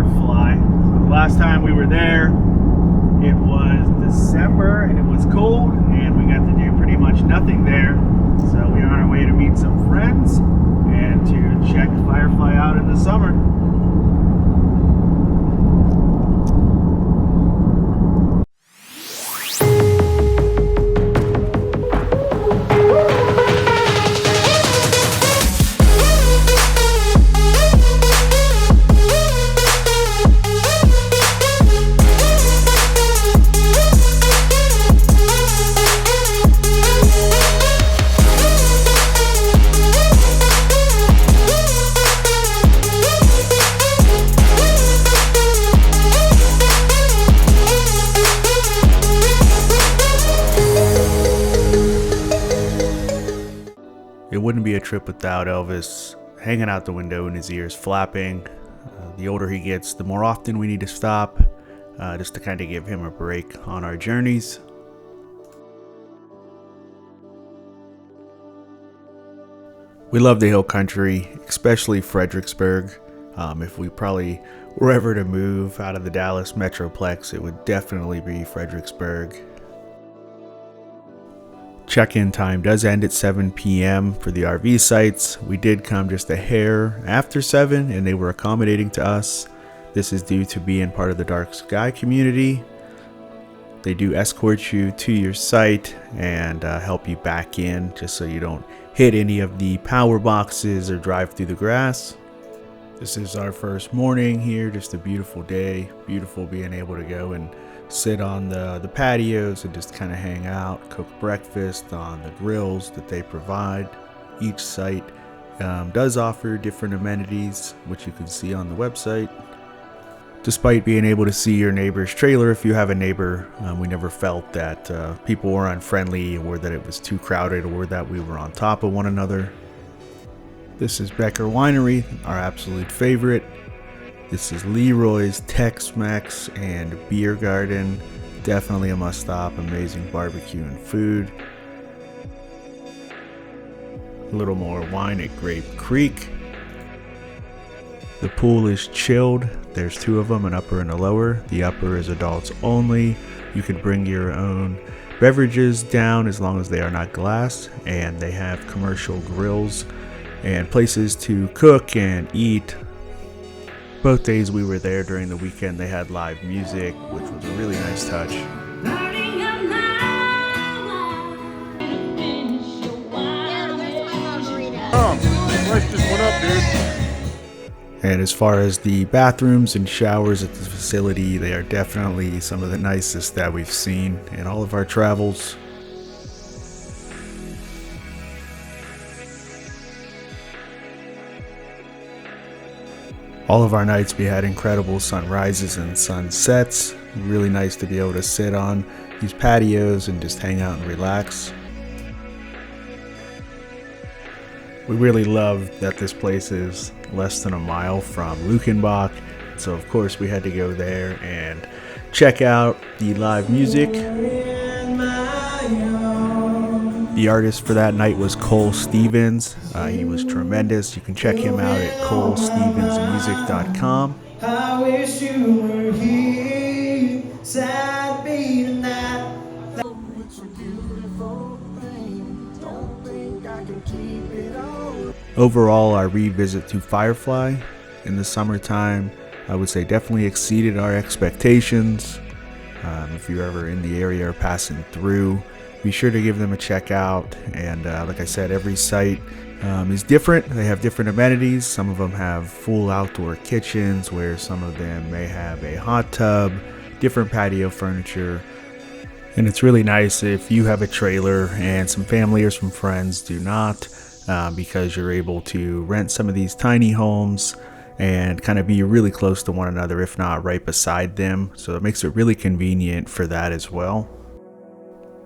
FireFly. So the last time we were there, it was December and it was cold, and we got to do pretty much nothing there. So we are on our way to meet some friends and to check FireFly out in the summer. It wouldn't be a trip without Elvis hanging out the window and his ears flapping. The older he gets, the more often we need to stop, just to kind of give him a break on our journeys. We love the hill country, especially Fredericksburg. If we probably were ever to move out of the Dallas Metroplex, it would definitely be Fredericksburg. Check-in time does end at 7 p.m. for the RV sites. We did come just a hair after 7 and they were accommodating to us. This is due to being part of the dark sky community. They do escort you to your site and help you back in just so you don't hit any of the power boxes or drive through the grass. This is our first morning here, just a beautiful day. Beautiful being able to go and sit on the patios and just kind of hang out, cook breakfast on the grills that they provide. Each site does offer different amenities, which you can see on the website. Despite being able to see your neighbor's trailer, if you have a neighbor, we never felt that people were unfriendly or that it was too crowded or that we were on top of one another. This is Becker Winery, our absolute favorite. This is Leroy's Tex-Mex and Beer Garden. Definitely a must-stop. Amazing barbecue and food. A little more wine at Grape Creek. The pool is chilled. There's 2 of them, an upper and a lower. The upper is adults only. You can bring your own beverages down as long as they are not glass. And they have commercial grills and places to cook and eat. Both days we were there during the weekend, they had live music, which was a really nice touch. Let's just one up, dude. And as far as the bathrooms and showers at the facility, they are definitely some of the nicest that we've seen in all of our travels. All of our nights we had incredible sunrises and sunsets. Really nice to be able to sit on these patios and just hang out and relax. We really love that this place is less than a mile from Luckenbach. So of course we had to go there and check out the live music. The artist for that night was Cole Stevens. He was tremendous. You can check him out at colestevensmusic.com. I wish you were here, sad me tonight. Overall, our revisit to FireFly in the summertime, I would say definitely exceeded our expectations. If you're ever in the area or passing through, be sure to give them a check out. And like I said, every site is different. They have different amenities. Some of them have full outdoor kitchens, where some of them may have a hot tub, different patio furniture. And it's really nice if you have a trailer and some family or some friends do not, because you're able to rent some of these tiny homes and kind of be really close to one another, if not right beside them. So it makes it really convenient for that as well.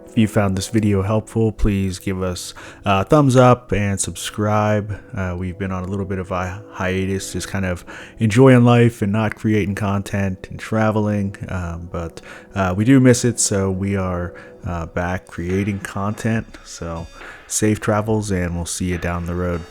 If you found this video helpful, please give us a thumbs up and subscribe. We've been on a little bit of a hiatus, just kind of enjoying life and not creating content and traveling, but we do miss it, so we are back creating content. So safe travels, and we'll see you down the road.